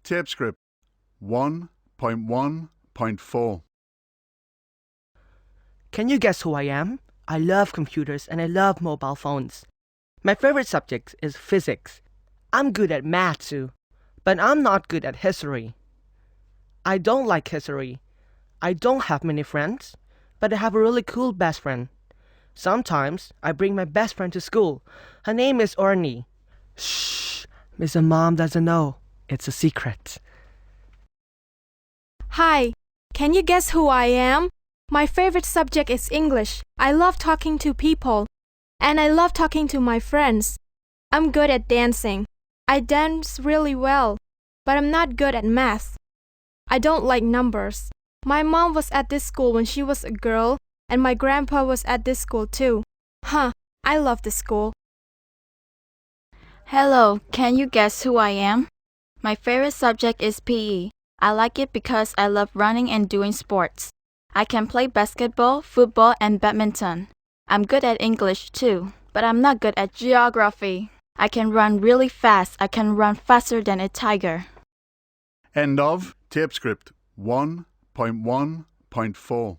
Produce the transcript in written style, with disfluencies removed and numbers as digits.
Tapescript 1.1.4. Can you guess who I am? I love computers and I love mobile phones. My favorite subject is physics. I'm good at math too, but I'm not good at history. I don't like history. I don't have many friends, but I have a really cool best friend. Sometimes I bring my best friend to school. Her name is Orny. Shh, Mr. Mom doesn't know. It's a secret. Hi, can you guess who I am? My favorite subject is English. I love talking to people, and I love talking to my friends. I'm good at dancing. I dance really well, but I'm not good at math. I don't like numbers. My mom was at this school when she was a girl, and my grandpa was at this school too. I love this school. Hello, can you guess who I am? My favorite subject is PE. I like it because I love running and doing sports. I can play basketball, football, and badminton. I'm good at English too, but I'm not good at geography. I can run really fast. I can run faster than a tiger. End of Tapescript 1.1.4.